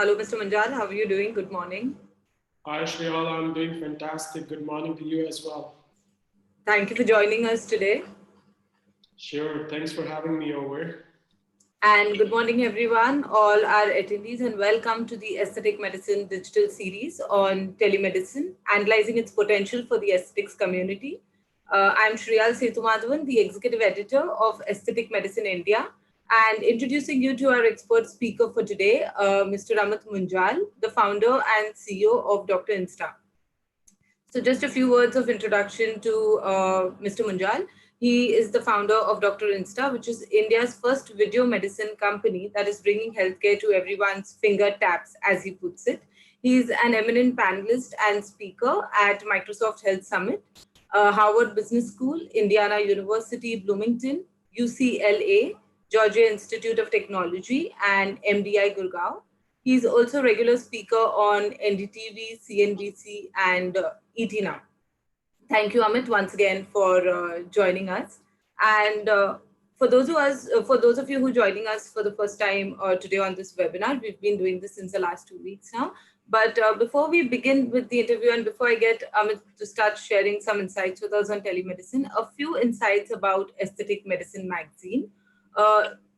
Hello, Mr. Munjal. How are you doing? Good morning. Hi, Shriyal. I'm doing fantastic. Good morning to you as well. Thank you for joining us today. Sure. Thanks for having me over. And good morning, everyone, all our attendees, and welcome to the Aesthetic Medicine digital series on telemedicine, analyzing its potential for the aesthetics community. I'm Shriyal Sethumadhavan, the executive editor of Aesthetic Medicine India, and introducing you to our expert speaker for today, Mr. Amit Munjal, the founder and CEO of Dr. Insta. So just a few words of introduction to Mr. Munjal. He is the founder of Dr. Insta, which is India's first video medicine company that is bringing healthcare to everyone's finger taps, as he puts it. He is an eminent panelist and speaker at Microsoft Health Summit, Harvard Business School, Indiana University-Bloomington, UCLA, Georgia Institute of Technology, and MDI Gurgaon. He's also a regular speaker on NDTV, CNBC, and ETNow. Thank you, Amit, once again for joining us. And for those of you who are joining us for the first time today on this webinar, we've been doing this since the last 2 weeks now. But before we begin with the interview and before I get Amit to start sharing some insights with us on telemedicine, a few insights about Aesthetic Medicine magazine.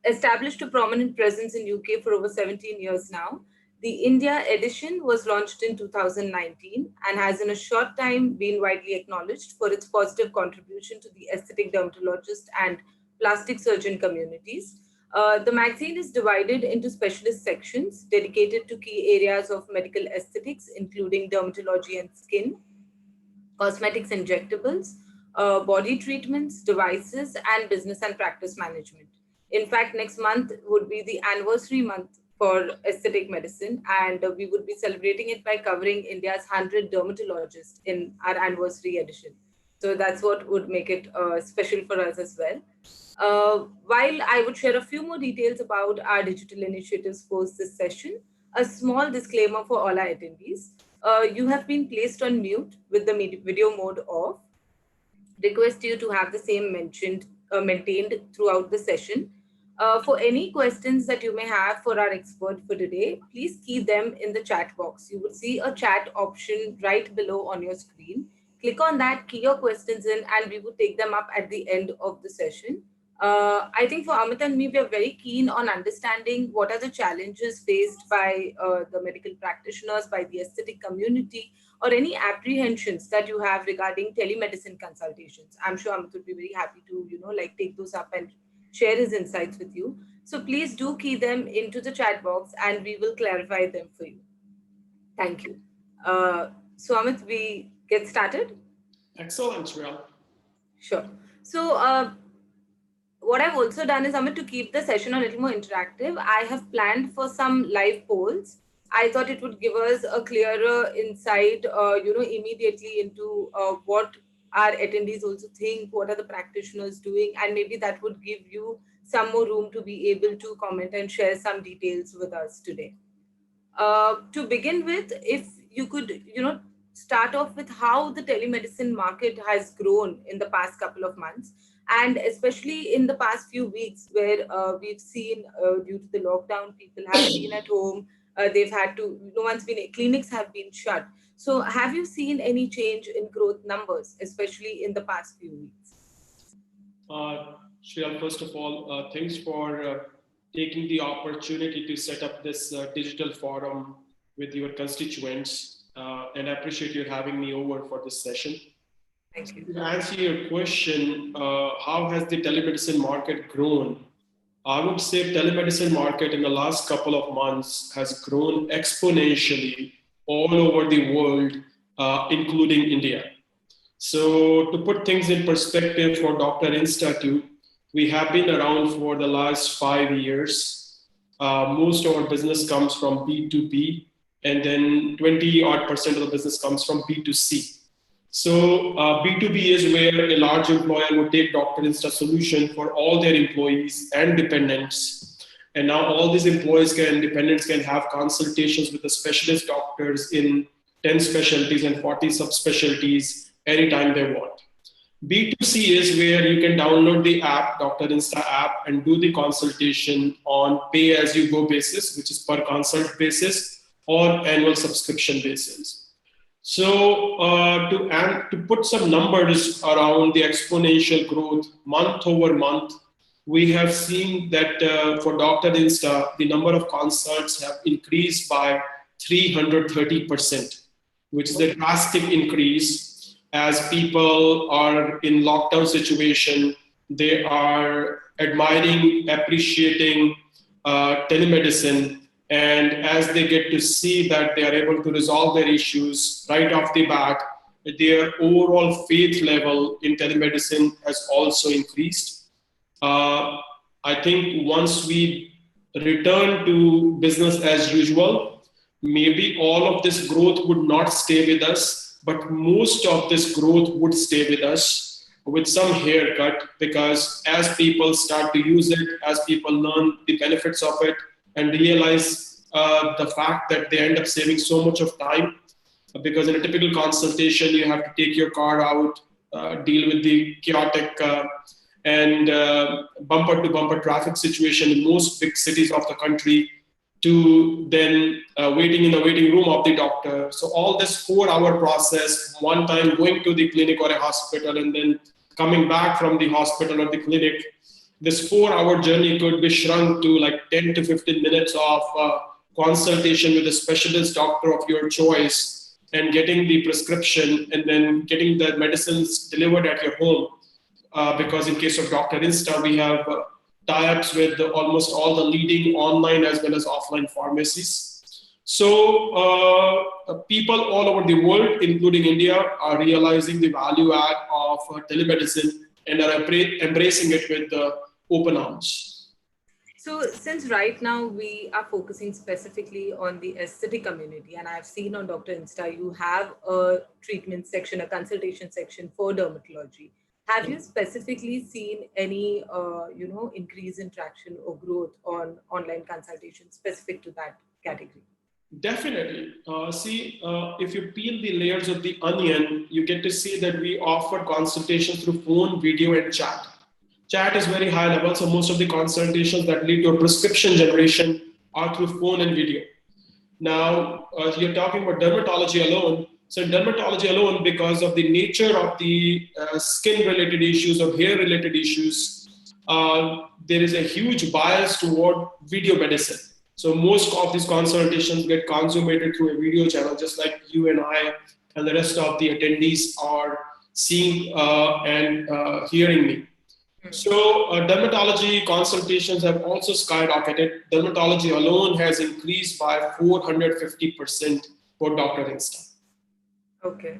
Established a prominent presence in UK for over 17 years now. The India edition was launched in 2019 and has in a short time been widely acknowledged for its positive contribution to the aesthetic dermatologist and plastic surgeon communities. The magazine is divided into specialist sections dedicated to key areas of medical aesthetics, including dermatology and skin, cosmetics, injectables, body treatments, devices, and business and practice management. In fact, next month would be the anniversary month for aesthetic medicine, and we would be celebrating it by covering India's 100 dermatologists in our anniversary edition. So that's what would make it special for us as well. While I would share a few more details about our digital initiatives post this session, a small disclaimer for all our attendees. You have been placed on mute with the video mode off. Request you to have the same maintained throughout the session. For any questions that you may have for our expert for today, please key them in the chat box. You will see a chat option right below on your screen. Click on that, key your questions in, and we will take them up at the end of the session. I think for Amit and me, we are very keen on understanding what are the challenges faced by the medical practitioners, by the aesthetic community, or any apprehensions that you have regarding telemedicine consultations. I'm sure Amit would be very happy to, take those up and share his insights with you. So please do key them into the chat box and we will clarify them for you. Thank you. So Amit, we get started? Excellent, Shriyal. Sure. So what I've also done is, Amit, to keep the session a little more interactive, I have planned for some live polls. I thought it would give us a clearer insight, immediately into what our attendees also think, what are the practitioners doing, and maybe that would give you some more room to be able to comment and share some details with us today. To begin with, if you could, start off with how the telemedicine market has grown in the past couple of months, and especially in the past few weeks where we've seen due to the lockdown, people have been at home, they've had to, clinics have been shut. So have you seen any change in growth numbers, especially in the past few weeks? Shriyal, first of all, thanks for taking the opportunity to set up this digital forum with your constituents. And I appreciate you having me over for this session. Thank you. To answer your question, how has the telemedicine market grown? I would say telemedicine market in the last couple of months has grown exponentially all over the world, including India. So to put things in perspective for Dr. Institute, we have been around for the last 5 years. Most of our business comes from B2B, and then 20% of the business comes from B2C. So B2B is where a large employer would take Dr. Insta solution for all their employees and dependents. And now all these employees and dependents can have consultations with the specialist doctors in 10 specialties and 40 subspecialties anytime they want. B2C is where you can download the app, Dr. Insta app, and do the consultation on pay-as-you-go basis, which is per consult basis or annual subscription basis. So to put some numbers around the exponential growth month over month, we have seen that for Dr. Insta, the number of consults have increased by 330%, which is a drastic increase as people are in lockdown situation. They are admiring, appreciating telemedicine. And as they get to see that they are able to resolve their issues right off the bat, their overall faith level in telemedicine has also increased. I think once we return to business as usual, maybe all of this growth would not stay with us, but most of this growth would stay with us with some haircut, because as people start to use it, as people learn the benefits of it, and realize the fact that they end up saving so much of time, because in a typical consultation, you have to take your car out, deal with the chaotic and bumper to bumper traffic situation in most big cities of the country, to then waiting in the waiting room of the doctor. So all this 4-hour process, one time going to the clinic or a hospital and then coming back from the hospital or the clinic, this 4-hour journey could be shrunk to like 10 to 15 minutes of consultation with a specialist doctor of your choice, and getting the prescription and then getting the medicines delivered at your home. Because in case of Dr. Insta, we have tie-ups with almost all the leading online as well as offline pharmacies. So people all over the world, including India, are realizing the value add of telemedicine and are embracing it with open arms. So since right now we are focusing specifically on the aesthetic community, and I've seen on Dr. Insta, you have a treatment section, a consultation section for dermatology. Have you specifically seen any, increase in traction or growth on online consultation specific to that category? Definitely. If you peel the layers of the onion, you get to see that we offer consultations through phone, video, and chat. Chat is very high level, so most of the consultations that lead to a prescription generation are through phone and video. Now, you're talking about dermatology alone. So in dermatology alone, because of the nature of the skin-related issues or hair-related issues, there is a huge bias toward video medicine. So most of these consultations get consummated through a video channel, just like you and I and the rest of the attendees are seeing and hearing me. So dermatology consultations have also skyrocketed. Dermatology alone has increased by 450% for Dr. Insta. Okay.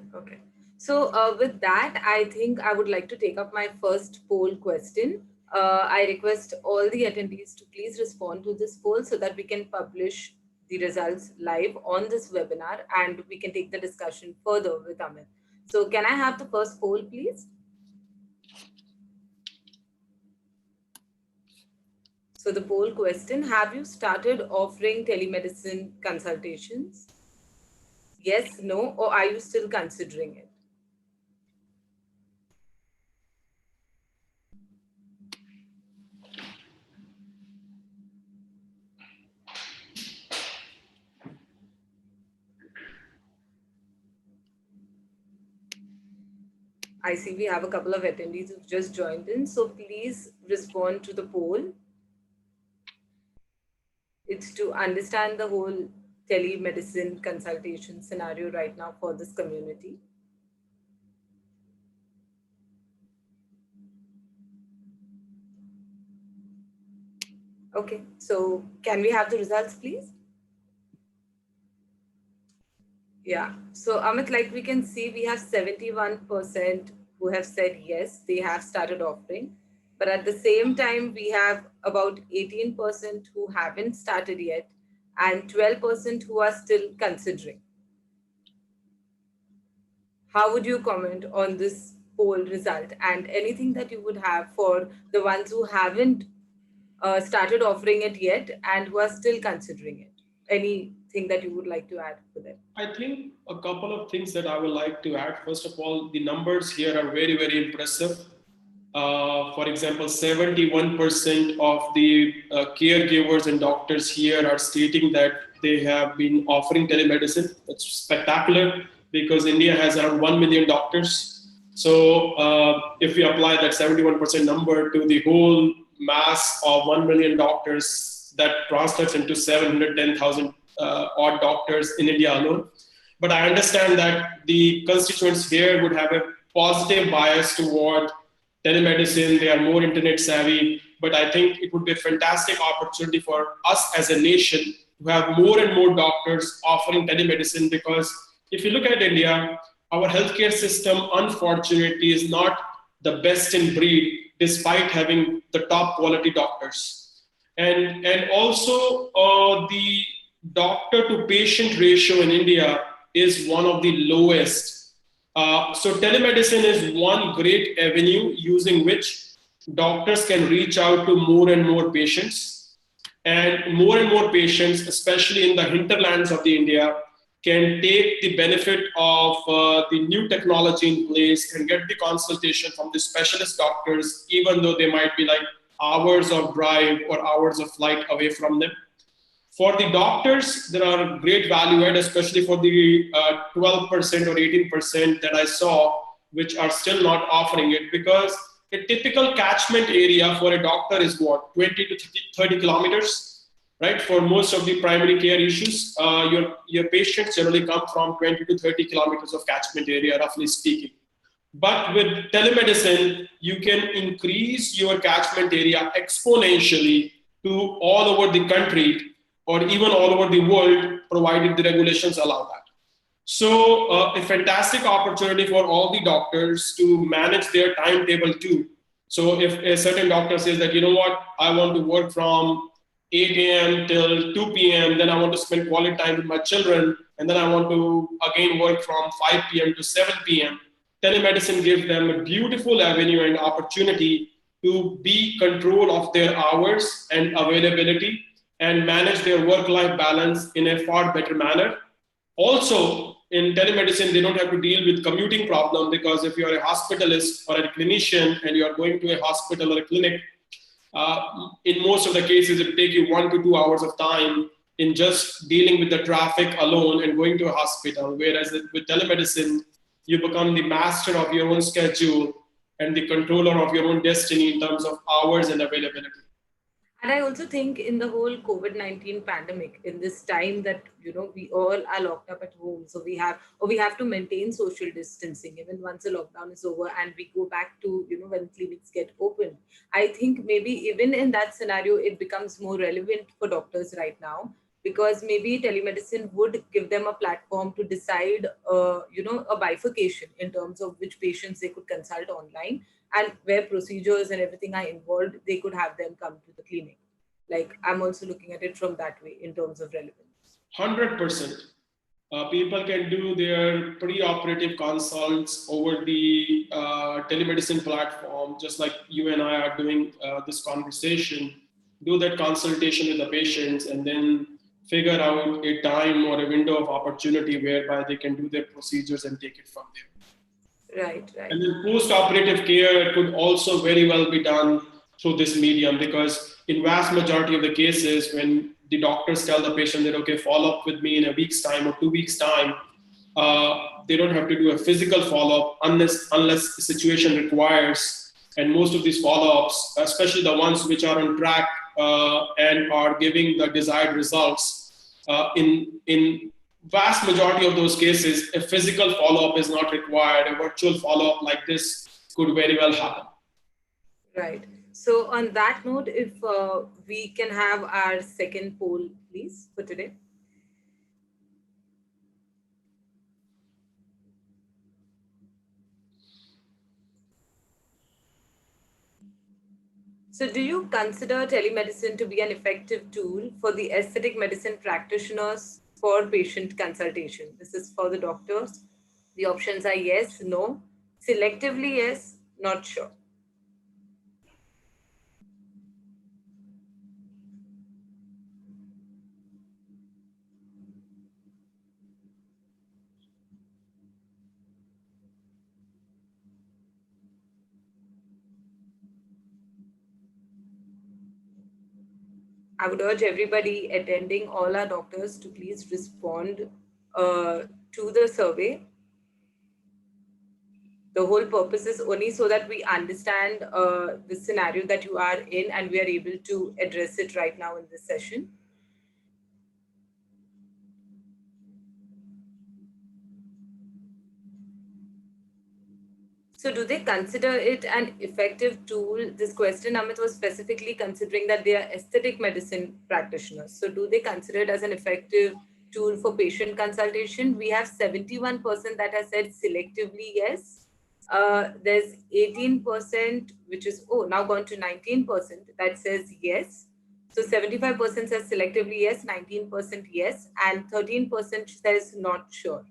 So with that, I think I would like to take up my first poll question. I request all the attendees to please respond to this poll so that we can publish the results live on this webinar and we can take the discussion further with Amit. So can I have the first poll, please? So the poll question, have you started offering telemedicine consultations? Yes, no, or are you still considering it? I see we have a couple of attendees who've just joined in, so please respond to the poll. It's to understand the whole telemedicine consultation scenario right now for this community. Okay, so can we have the results, please? Yeah, so Amit, like we can see, we have 71% who have said yes, they have started offering. But at the same time, we have about 18% who haven't started yet and 12% who are still considering. How would you comment on this poll result, and anything that you would have for the ones who haven't started offering it yet and who are still considering it? Any thing that you would like to add to that? I think a couple of things that I would like to add. First of all, the numbers here are very, very impressive. For example, 71% of the caregivers and doctors here are stating that they have been offering telemedicine. That's spectacular because India has around 1 million doctors. So if we apply that 71% number to the whole mass of 1 million doctors, that translates into 710,000 odd doctors in India alone. But I understand that the constituents here would have a positive bias toward telemedicine. They are more internet savvy, but I think it would be a fantastic opportunity for us as a nation to have more and more doctors offering telemedicine, because if you look at India, our healthcare system, unfortunately, is not the best in breed, despite having the top quality doctors. And also the doctor to patient ratio in India is one of the lowest. So telemedicine is one great avenue using which doctors can reach out to more and more patients. And more patients, especially in the hinterlands of the India, can take the benefit of the new technology in place and get the consultation from the specialist doctors, even though they might be like hours of drive or hours of flight away from them. For the doctors, there are great value add, especially for the 12% or 18% that I saw, which are still not offering it, because a typical catchment area for a doctor is what, 20 to 30 kilometers, right? For most of the primary care issues, your patients generally come from 20 to 30 kilometers of catchment area, roughly speaking. But with telemedicine, you can increase your catchment area exponentially to all over the country, or even all over the world, provided the regulations allow that. So a fantastic opportunity for all the doctors to manage their timetable too. So if a certain doctor says that, you know what, I want to work from 8 a.m. till 2 p.m., then I want to spend quality time with my children, and then I want to again work from 5 p.m. to 7 p.m., telemedicine gives them a beautiful avenue and opportunity to be control of their hours and availability and manage their work-life balance in a far better manner. Also, in telemedicine, they don't have to deal with commuting problem, because if you're a hospitalist or a clinician and you're going to a hospital or a clinic, in most of the cases, it will take you 1 to 2 hours of time in just dealing with the traffic alone and going to a hospital. Whereas with telemedicine, you become the master of your own schedule and the controller of your own destiny in terms of hours and availability. And I also think in the whole COVID-19 pandemic, in this time that, we all are locked up at home, so we have to maintain social distancing even once the lockdown is over and we go back to, when clinics get open. I think maybe even in that scenario, it becomes more relevant for doctors right now, because maybe telemedicine would give them a platform to decide, a bifurcation in terms of which patients they could consult online, and where procedures and everything are involved, they could have them come to the clinic. Like, I'm also looking at it from that way in terms of relevance. 100%. People can do their pre-operative consults over the telemedicine platform, just like you and I are doing this conversation, do that consultation with the patients, and then figure out a time or a window of opportunity whereby they can do their procedures and take it from there. Right. And then post-operative care could also very well be done through this medium, because in vast majority of the cases, when the doctors tell the patient that, okay, follow up with me in a week's time or 2 weeks' time, they don't have to do a physical follow-up unless the situation requires. And most of these follow-ups, especially the ones which are on track and are giving the desired results, in vast majority of those cases, a physical follow-up is not required. A virtual follow-up like this could very well happen. Right. So on that note, if we can have our second poll, please, for today. So do you consider telemedicine to be an effective tool for the aesthetic medicine practitioners for patient consultation? This is for the doctors. The options are yes, no, selectively yes, not sure. I would urge everybody attending, all our doctors, to please respond to the survey. The whole purpose is only so that we understand the scenario that you are in and we are able to address it right now in this session. So do they consider it an effective tool? This question, Amit, was specifically considering that they are aesthetic medicine practitioners. So do they consider it as an effective tool for patient consultation? We have 71% that has said selectively yes. There's 18%, which is, now gone to 19% that says yes. So 75% says selectively yes, 19% yes, and 13% says not sure.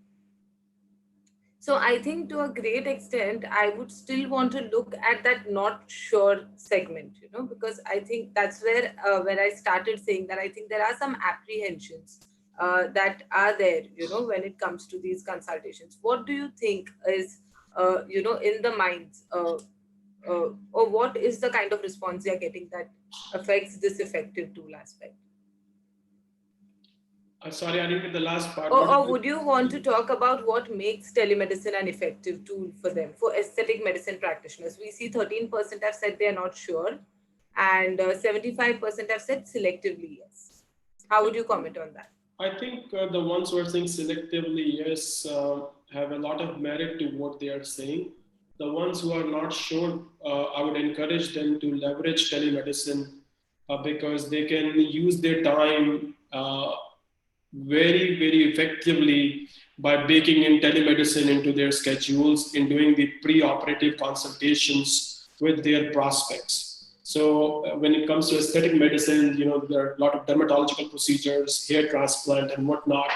So I think to a great extent, I would still want to look at that not sure segment, because I think that's where I started saying that I think there are some apprehensions that are there, when it comes to these consultations. What do you think is, in the minds, or what is the kind of response you're getting that affects this effective tool aspect? Sorry, I didn't get the last part. Or would you want to talk about what makes telemedicine an effective tool for them, for aesthetic medicine practitioners? We see 13% have said they are not sure, and 75% have said selectively yes. How would you comment on that? I think the ones who are saying selectively yes have a lot of merit to what they are saying. The ones who are not sure, I would encourage them to leverage telemedicine because they can use their time very, very effectively by baking in telemedicine into their schedules, in doing the pre-operative consultations with their prospects. So when it comes to aesthetic medicine, there are a lot of dermatological procedures, hair transplant and whatnot.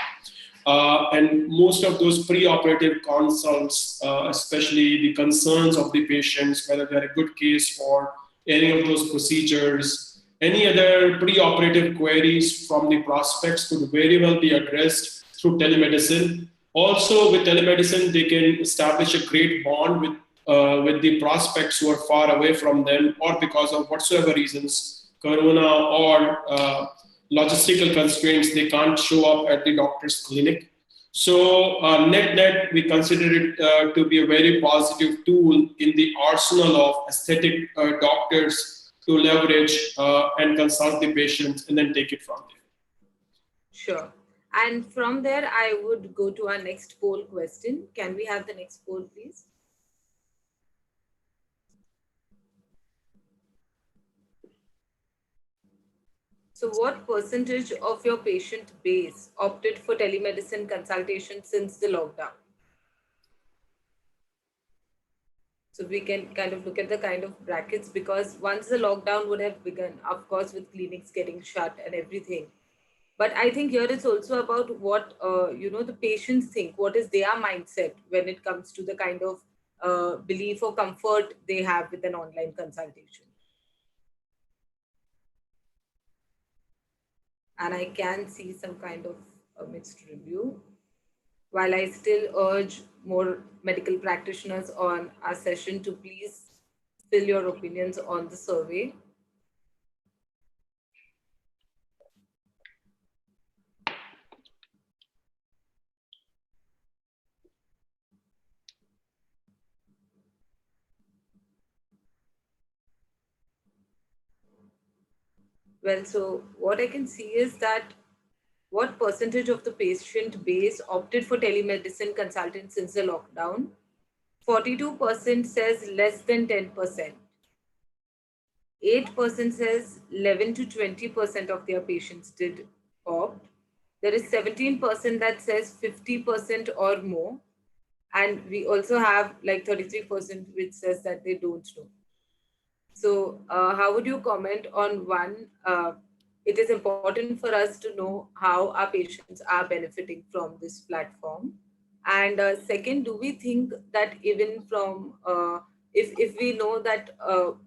And most of those pre-operative consults, especially the concerns of the patients, whether they're a good case for any of those procedures, any other pre-operative queries from the prospects could very well be addressed through telemedicine. Also, with telemedicine, they can establish a great bond with the prospects who are far away from them, or because of whatsoever reasons, corona or logistical constraints, they can't show up at the doctor's clinic. So net, we consider it to be a very positive tool in the arsenal of aesthetic doctors to leverage and consult the patients and then take it from there. Sure. And from there, I would go to our next poll question. Can we have the next poll, please? So what percentage of your patient base opted for telemedicine consultation since the lockdown? So we can kind of look at the kind of brackets, because once the lockdown would have begun, of course, with clinics getting shut and everything. But I think here it's also about what, the patients think, what is their mindset when it comes to the kind of belief or comfort they have with an online consultation. And I can see some kind of a mixed review. While I still urge more medical practitioners on our session to please fill your opinions on the survey. Well, so what I can see is that what percentage of the patient base opted for telemedicine consultant since the lockdown? 42% says less than 10%. 8% says 11 to 20% of their patients did opt. There is 17% that says 50% or more. And we also have like 33% which says that they don't know. So how would you comment on one? It is important for us to know how our patients are benefiting from this platform. And second, do we think that even from, if we know that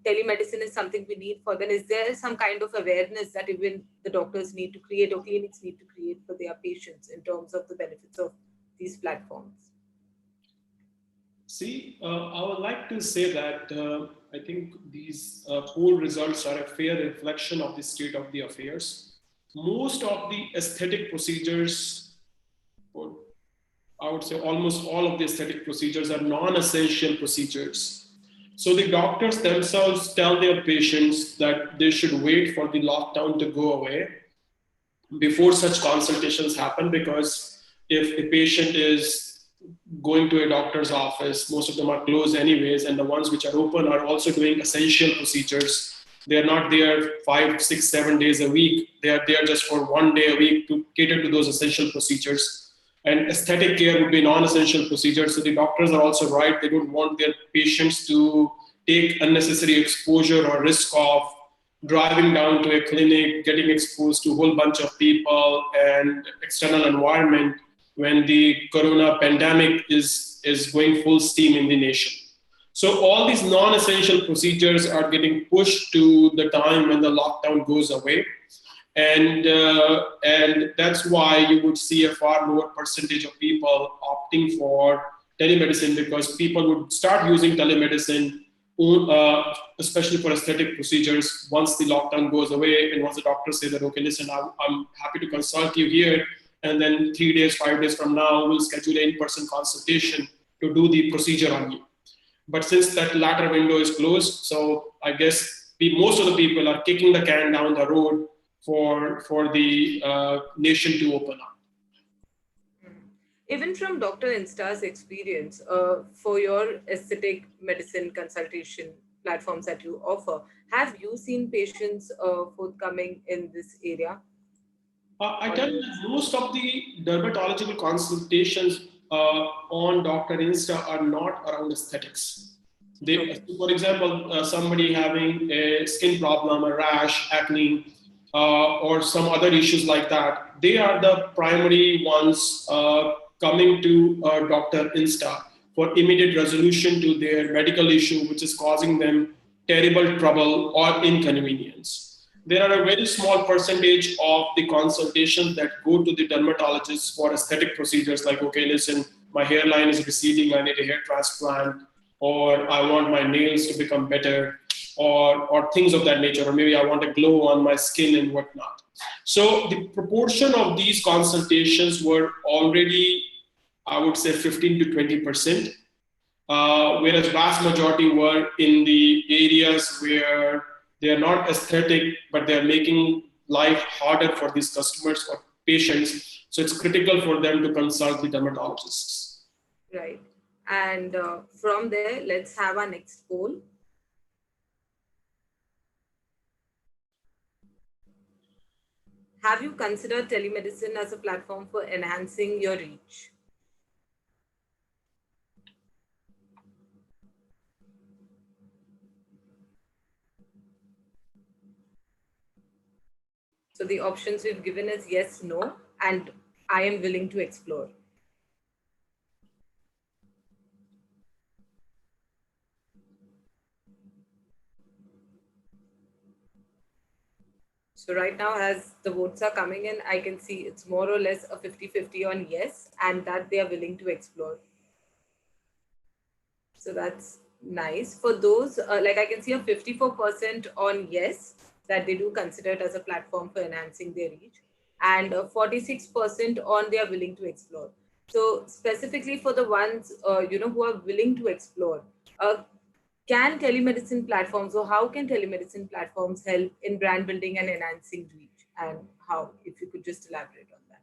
telemedicine is something we need for, then is there some kind of awareness that even the doctors need to create or clinics need to create for their patients in terms of the benefits of these platforms? See, I would like to say that I think these poll results are a fair reflection of the state of the affairs. Most of the aesthetic procedures, or I would say almost all of the aesthetic procedures, are non-essential procedures. So the doctors themselves tell their patients that they should wait for the lockdown to go away before such consultations happen, because if a patient is going to a doctor's office, most of them are closed anyways, and the ones which are open are also doing essential procedures. They're not there 5, 6, 7 days a week. They are there just for 1 day a week to cater to those essential procedures. And aesthetic care would be non-essential procedures. So the doctors are also right. They don't want their patients to take unnecessary exposure or risk of driving down to a clinic, getting exposed to a whole bunch of people and external environment when the corona pandemic is going full steam in the nation. So all these non-essential procedures are getting pushed to the time when the lockdown goes away. And that's why you would see a far lower percentage of people opting for telemedicine, because people would start using telemedicine, especially for aesthetic procedures, once the lockdown goes away and once the doctors say that, okay, listen, I'm happy to consult you here, and then 3 days, 5 days from now, we'll schedule an in-person consultation to do the procedure on you. But since that latter window is closed, so I guess most of the people are kicking the can down the road for the nation to open up. Even from Dr. Insta's experience, for your aesthetic medicine consultation platforms that you offer, have you seen patients forthcoming in this area? I tell you that most of the dermatological consultations on Dr. Insta are not around aesthetics. For example, somebody having a skin problem, a rash, acne, or some other issues like that, they are the primary ones coming to Dr. Insta for immediate resolution to their medical issue, which is causing them terrible trouble or inconvenience. There are a very small percentage of the consultations that go to the dermatologist for aesthetic procedures, like, okay, listen, my hairline is receding, I need a hair transplant, or I want my nails to become better, or things of that nature, or maybe I want a glow on my skin and whatnot. So the proportion of these consultations were already, I would say, 15 to 20%, whereas vast majority were in the areas where they are not aesthetic, but they are making life harder for these customers or patients. So it's critical for them to consult the dermatologists. Right. And from there, let's have our next poll. Have you considered telemedicine as a platform for enhancing your reach? So the options we've given is yes, no, and I am willing to explore. So right now, as the votes are coming in, I can see it's more or less a 50-50 on yes, and that they are willing to explore. So that's nice. For those, like I can see a 54% on yes, that they do consider it as a platform for enhancing their reach, and 46% on they are willing to explore. So specifically for the ones, who are willing to explore, can telemedicine platforms, or how can telemedicine platforms help in brand building and enhancing reach, and how, if you could just elaborate on that?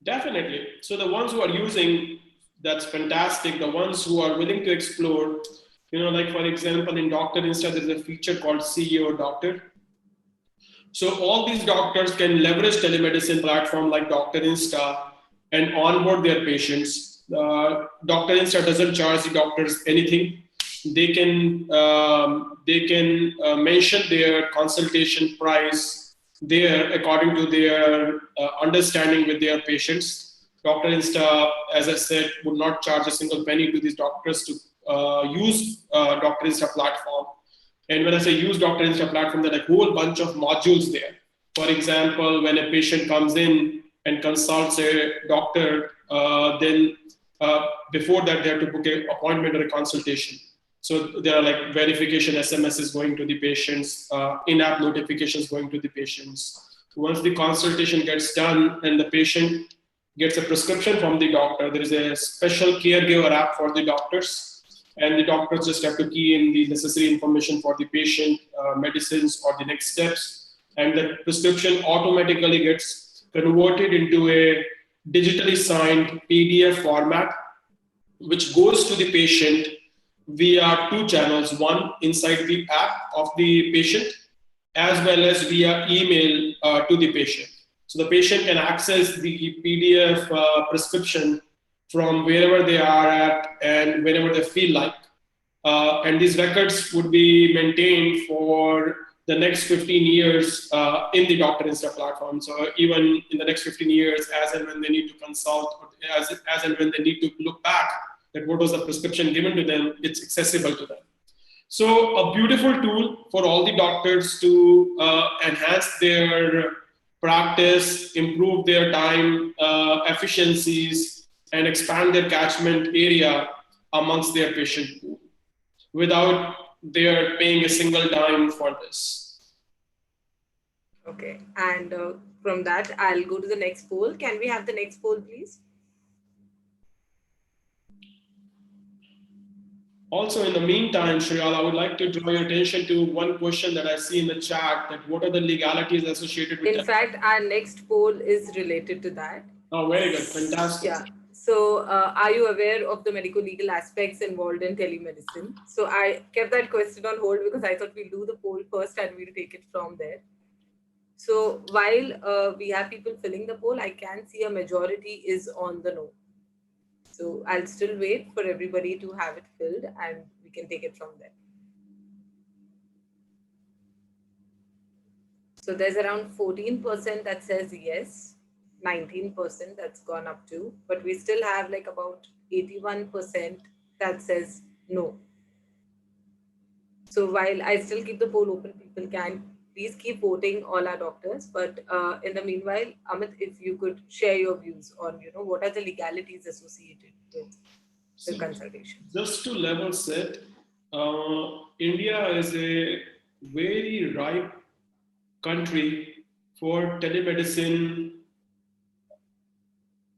Definitely. So the ones who are using, that's fantastic. The ones who are willing to explore, like for example, in Dr. Insta, there's a feature called CEO Doctor. So all these doctors can leverage telemedicine platform like Dr. Insta and onboard their patients. Dr. Insta doesn't charge the doctors anything. They can mention their consultation price there according to their understanding with their patients. Dr. Insta, as I said, would not charge a single penny to these doctors to use Dr. Insta platform. And when I say use Dr. Insta platform, there are a whole bunch of modules there. For example, when a patient comes in and consults a doctor, then before that they have to book an appointment or a consultation. So there are like verification SMSs going to the patients, in-app notifications going to the patients. Once the consultation gets done and the patient gets a prescription from the doctor, there is a special caregiver app for the doctors. And the doctors just have to key in the necessary information for the patient, medicines or the next steps. And the prescription automatically gets converted into a digitally signed PDF format, which goes to the patient via two channels, one inside the app of the patient, as well as via email to the patient. So the patient can access the PDF prescription from wherever they are at and whenever they feel like. And these records would be maintained for the next 15 years in the Dr. Insta platform. So even in the next 15 years, as and when they need to consult, or as and when they need to look back at what was the prescription given to them, it's accessible to them. So a beautiful tool for all the doctors to enhance their practice, improve their time efficiencies, and expand their catchment area amongst their patient pool without their paying a single dime for this. Okay, and from that, I'll go to the next poll. Can we have the next poll, please? Also, in the meantime, Shriyal, I would like to draw your attention to one question that I see in the chat, that what are the legalities associated with In fact, our next poll is related to that. Oh, very good. Fantastic. Yeah. So are you aware of the medico-legal aspects involved in telemedicine? So I kept that question on hold because I thought we'll do the poll first and we'll take it from there. So while we have people filling the poll, I can see a majority is on the no. So I'll still wait for everybody to have it filled and we can take it from there. So there's around 14% that says yes, 19% that's gone up to, but we still have like about 81% that says no. So while I still keep the poll open, people can please keep voting, all our doctors. But in the meanwhile, Amit, if you could share your views on, what are the legalities associated with the consultation? Just to level set, India is a very ripe country for telemedicine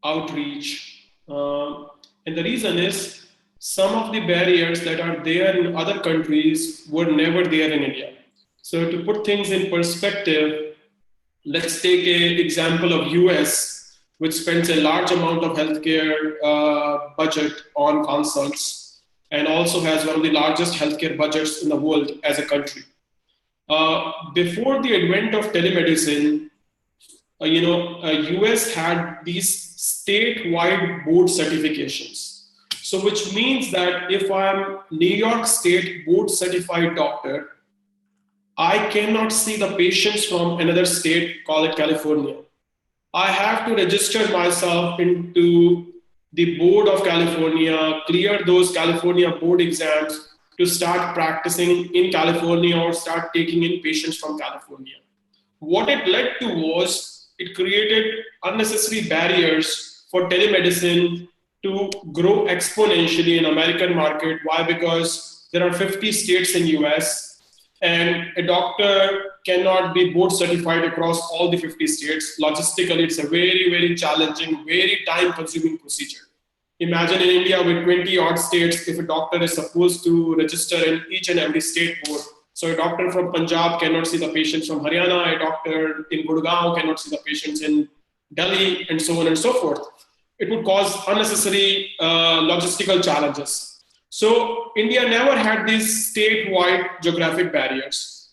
outreach. And the reason is some of the barriers that are there in other countries were never there in India. So to put things in perspective, let's take an example of US, which spends a large amount of healthcare budget on consults and also has one of the largest healthcare budgets in the world as a country. Before the advent of telemedicine, US had these statewide board certifications. So which means that if I'm New York State board certified doctor, I cannot see the patients from another state, call it California. I have to register myself into the board of California, clear those California board exams to start practicing in California or start taking in patients from California. What it led to was it created unnecessary barriers for telemedicine to grow exponentially in American market. Why? Because there are 50 states in US and a doctor cannot be board certified across all the 50 states. Logistically, it's a very, very challenging, very time consuming procedure. Imagine in India with 20 odd states, if a doctor is supposed to register in each and every state board. So a doctor from Punjab cannot see the patients from Haryana, a doctor in Gurgaon cannot see the patients in Delhi, and so on and so forth. It would cause unnecessary logistical challenges. So India never had these statewide geographic barriers.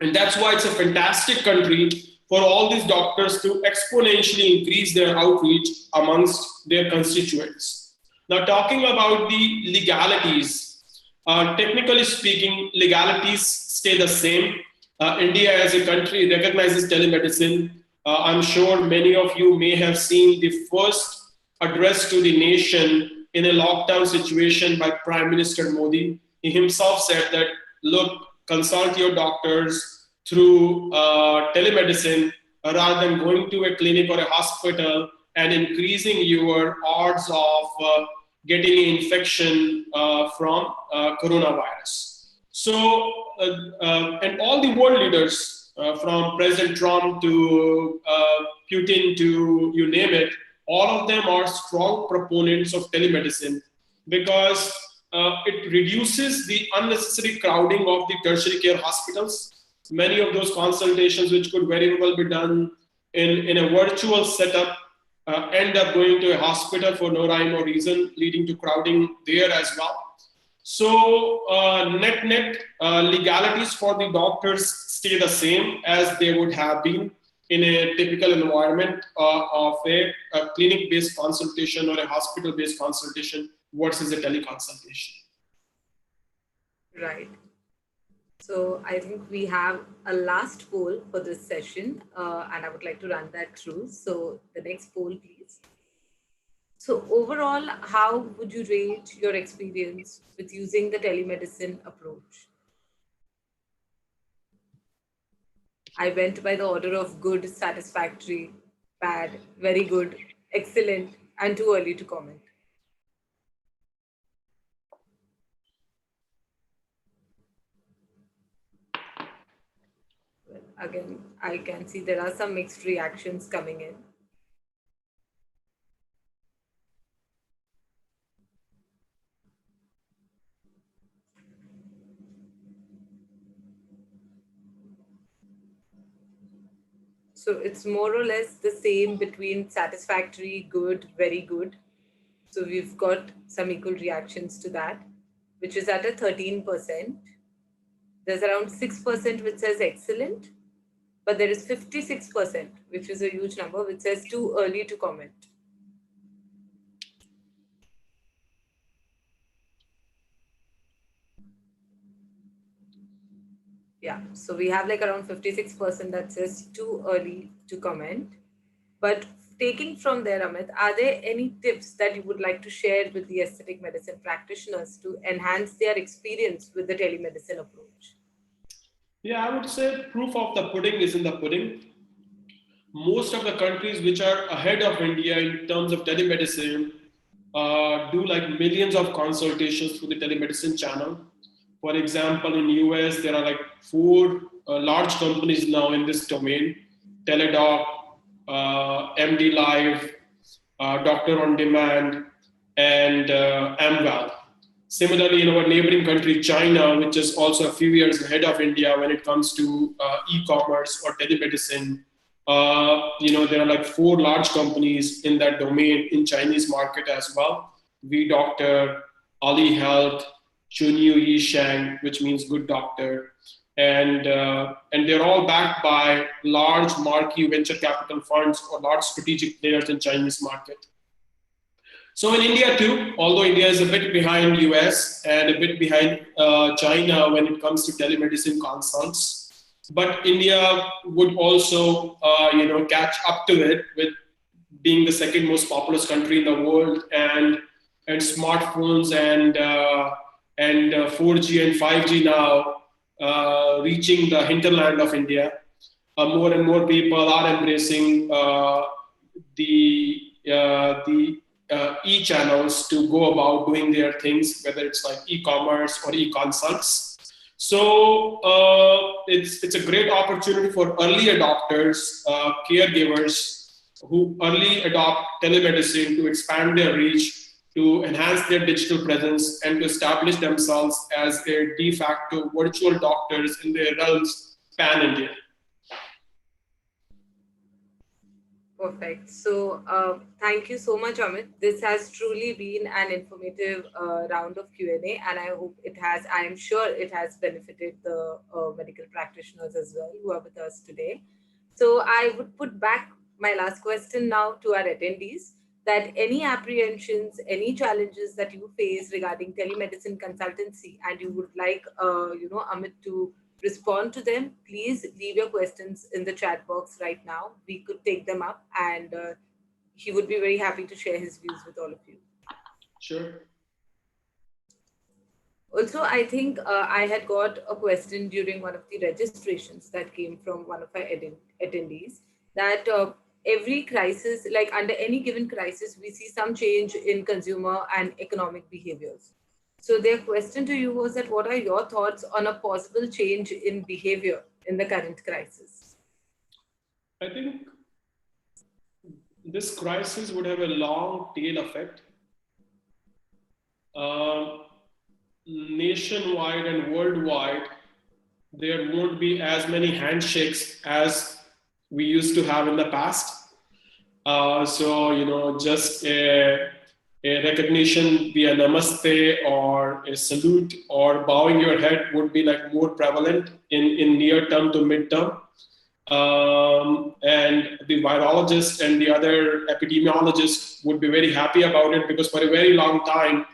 And that's why it's a fantastic country for all these doctors to exponentially increase their outreach amongst their constituents. Now, talking about the legalities, technically speaking, legalities stay the same. India as a country recognizes telemedicine. I'm sure many of you may have seen the first address to the nation in a lockdown situation by Prime Minister Modi. He himself said that, look, consult your doctors through telemedicine rather than going to a clinic or a hospital and increasing your odds of getting an infection from coronavirus. So, and all the world leaders, from President Trump to Putin to you name it, all of them are strong proponents of telemedicine because it reduces the unnecessary crowding of the tertiary care hospitals. Many of those consultations, which could very well be done in a virtual setup, end up going to a hospital for no rhyme or reason, leading to crowding there as well. So net legalities for the doctors stay the same as they would have been in a typical environment of a clinic-based consultation or a hospital-based consultation versus a teleconsultation. Right. So I think we have a last poll for this session, and I would like to run that through. So the next poll, please. So overall, how would you rate your experience with using the telemedicine approach? I went by the order of good, satisfactory, bad, very good, excellent, and too early to comment. Well, again, I can see there are some mixed reactions coming in. So it's more or less the same between satisfactory, good, very good. So we've got some equal reactions to that, which is at a 13%. There's around 6% which says excellent, but there is 56%, which is a huge number, which says too early to comment. Yeah, so we have like around 56% that says too early to comment. But taking from there, Amit, are there any tips that you would like to share with the aesthetic medicine practitioners to enhance their experience with the telemedicine approach? Yeah, I would say proof of the pudding is in the pudding. Most of the countries which are ahead of India in terms of telemedicine do like millions of consultations through the telemedicine channel. For example, in US, there are like 4 large companies now in this domain: Teledoc, MD Live, Doctor on Demand, and Amwell. Similarly, in our neighboring country, China, which is also a few years ahead of India when it comes to e-commerce or telemedicine, there are like 4 large companies in that domain in Chinese market as well. VDoctor, Ali Health, Chunyu Yishang, which means good doctor, and they're all backed by large marquee venture capital funds or large strategic players in Chinese market. So in India too, although India is a bit behind US and a bit behind China when it comes to telemedicine consults, but India would also catch up to it with being the second most populous country in the world, and smartphones and 4G and 5G now reaching the hinterland of India. More and more people are embracing the e-channels to go about doing their things, whether it's like e-commerce or e-consults. So it's a great opportunity for early adopters, caregivers who early adopt telemedicine to expand their reach, to enhance their digital presence, and to establish themselves as a de facto virtual doctors in their realms pan-India. Perfect. So thank you so much, Amit. This has truly been an informative round of Q&A, and I am sure it has benefited the medical practitioners as well who are with us today. So I would put back my last question now to our attendees, that any apprehensions, any challenges that you face regarding telemedicine consultancy and you would like, Amit to respond to them, please leave your questions in the chat box right now. We could take them up, and he would be very happy to share his views with all of you. Sure. Also, I think I had got a question during one of the registrations that came from one of our attendees, that every crisis, like under any given crisis, we see some change in consumer and economic behaviors. So their question to you was that what are your thoughts on a possible change in behavior in the current crisis? I think this crisis would have a long tail effect. Nationwide and worldwide, there won't be as many handshakes as we used to have in the past. So, just a recognition via namaste or a salute or bowing your head would be like more prevalent in near term to mid term. And the virologist and the other epidemiologists would be very happy about it, because for a very long time,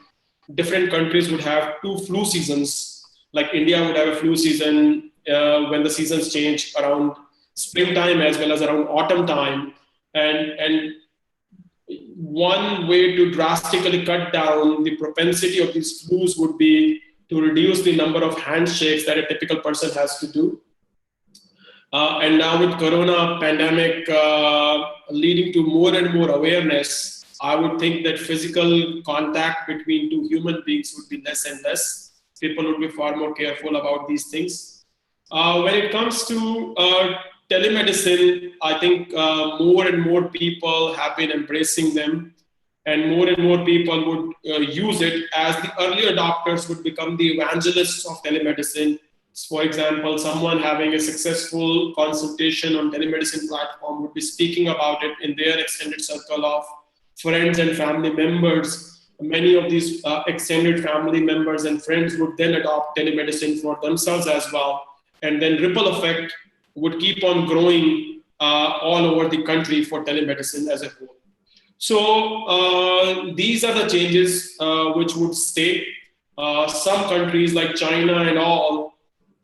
different countries would have 2 flu seasons. Like India would have a flu season when the seasons change around springtime as well as around autumn time. And one way to drastically cut down the propensity of these flus would be to reduce the number of handshakes that a typical person has to do. And now with Corona pandemic leading to more and more awareness, I would think that physical contact between 2 human beings would be less and less. People would be far more careful about these things. When it comes to telemedicine, I think more and more people have been embracing them, and more people would use it, as the early adopters would become the evangelists of telemedicine. For example, someone having a successful consultation on telemedicine platform would be speaking about it in their extended circle of friends and family members. Many of these extended family members and friends would then adopt telemedicine for themselves as well. And then ripple effect would keep on growing all over the country for telemedicine as a whole. So these are the changes which would stay. Some countries like China and all,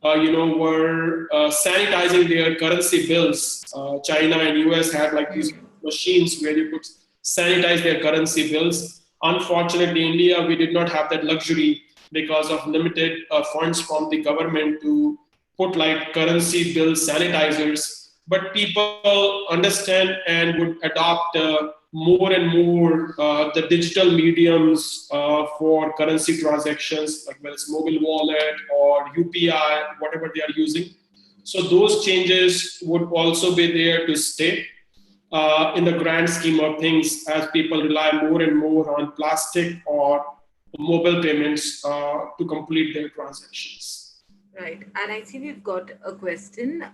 were sanitizing their currency bills. China and US had like these machines where you could sanitize their currency bills. Unfortunately, India, we did not have that luxury because of limited funds from the government to put like currency bill sanitizers. But people understand and would adopt more and more the digital mediums for currency transactions, like whether it's mobile wallet or UPI, whatever they are using. So those changes would also be there to stay in the grand scheme of things, as people rely more and more on plastic or mobile payments to complete their transactions. Right. And I see we've got a question.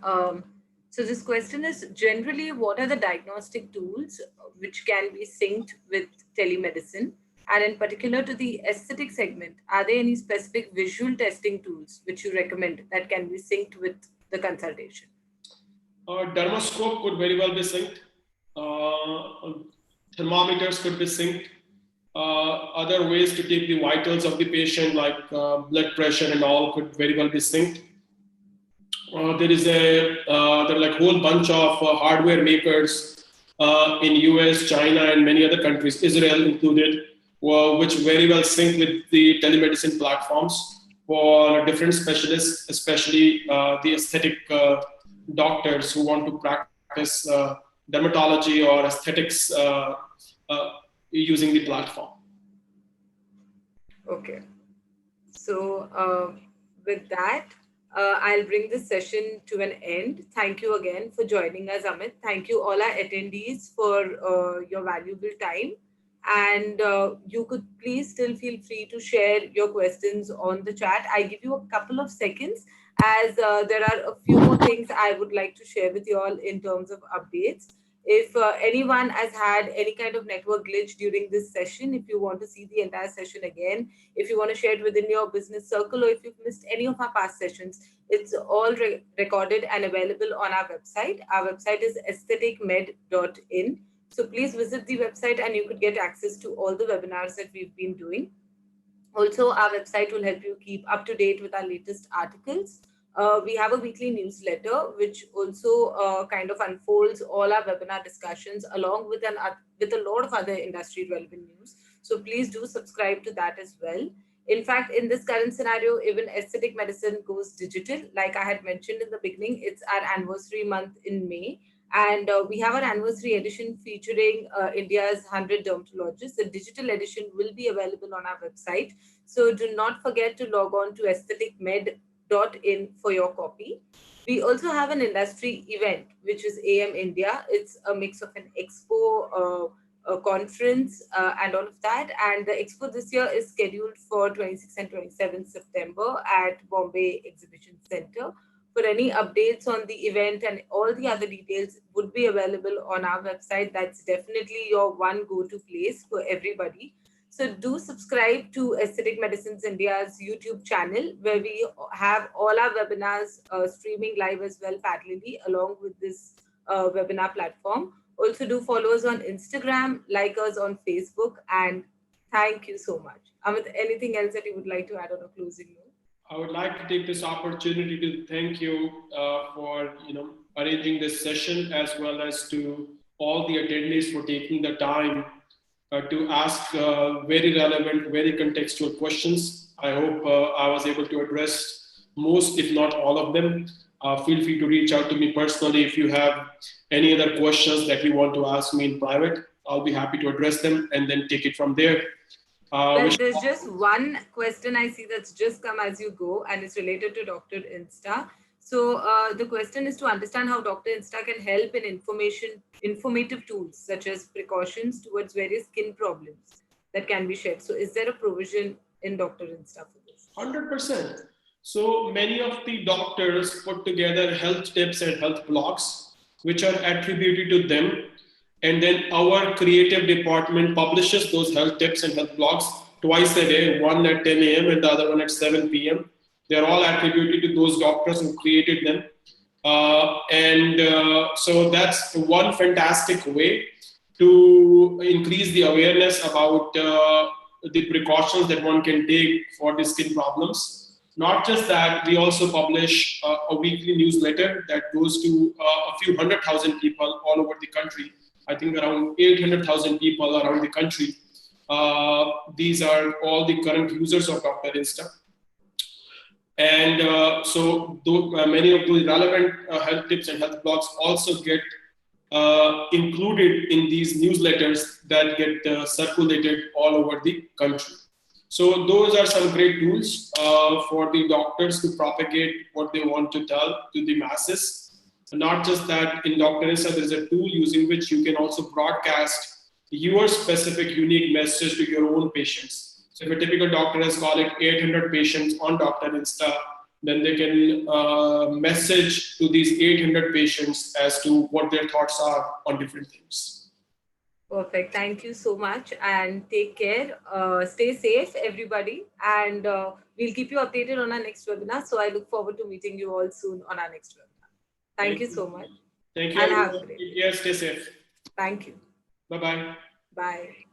So this question is, generally, what are the diagnostic tools which can be synced with telemedicine? And in particular to the aesthetic segment, are there any specific visual testing tools which you recommend that can be synced with the consultation? Dermoscope could very well be synced. Thermometers could be synced. Other ways to take the vitals of the patient, like blood pressure and all, could very well be synced. There are like a whole bunch of hardware makers in US, China, and many other countries, Israel included, which very well sync with the telemedicine platforms for different specialists, especially the aesthetic doctors who want to practice dermatology or aesthetics using the platform. Okay. So with that, I'll bring this session to an end. Thank you again for joining us, Amit. Thank you all our attendees for your valuable time. And you could please still feel free to share your questions on the chat. I give you a couple of seconds, as there are a few more things I would like to share with you all in terms of updates. If anyone has had any kind of network glitch during this session, if you want to see the entire session again, if you want to share it within your business circle, or if you've missed any of our past sessions, it's all recorded and available on our website. Our website is aestheticmed.in. So please visit the website and you could get access to all the webinars that we've been doing. Also, our website will help you keep up to date with our latest articles. We have a weekly newsletter, which also kind of unfolds all our webinar discussions along with a lot of other industry relevant news. So please do subscribe to that as well. In fact, in this current scenario, even aesthetic medicine goes digital. Like I had mentioned in the beginning, it's our anniversary month in May. And we have an anniversary edition featuring India's 100 dermatologists. The digital edition will be available on our website. So do not forget to log on to aestheticmed.in for your copy. We also have an industry event, which is AM India. It's a mix of an expo, a conference, and all of that. And the expo this year is scheduled for 26 and 27 September at Bombay Exhibition Center. For any updates on the event and all the other details would be available on our website. That's definitely your one go-to place for everybody. So do subscribe to Aesthetic Medicines India's YouTube channel, where we have all our webinars streaming live as well parallelly along with this webinar platform. Also do follow us on Instagram, like us on Facebook, and thank you so much. Amit, anything else that you would like to add on a closing note? I would like to take this opportunity to thank you for arranging this session, as well as to all the attendees for taking the time to ask very relevant, very contextual questions. I hope I was able to address most, if not all of them. Feel free to reach out to me personally if you have any other questions that you want to ask me in private. I'll be happy to address them and then take it from there. Well, there's just one question I see that's just come as you go, and it's related to Dr. Insta. So the question is to understand how Dr. Insta can help in informative tools such as precautions towards various skin problems that can be shared. So is there a provision in Dr. Insta for this? 100%. So many of the doctors put together health tips and health blogs, which are attributed to them. And then our creative department publishes those health tips and health blogs twice a day, one at 10 a.m. and the other one at 7 p.m. They're all attributed to those doctors who created them. So that's one fantastic way to increase the awareness about the precautions that one can take for the skin problems. Not just that, we also publish a weekly newsletter that goes to a few 100,000 people all over the country. I think around 800,000 people around the country. These are all the current users of Dr. Insta. And many of those relevant health tips and health blogs also get included in these newsletters that get circulated all over the country. So those are some great tools for the doctors to propagate what they want to tell to the masses. Not just that, in Dr. Insta, there's a tool using which you can also broadcast your specific unique message to your own patients. So if a typical doctor has called it 800 patients on Dr. Insta, then they can message to these 800 patients as to what their thoughts are on different things. Perfect. Thank you so much and take care. Stay safe, everybody. And we'll keep you updated on our next webinar. So I look forward to meeting you all soon on our next webinar. Thank you so much. Thank you. And have a great day. Yes, stay safe. Thank you. Bye-bye. Bye.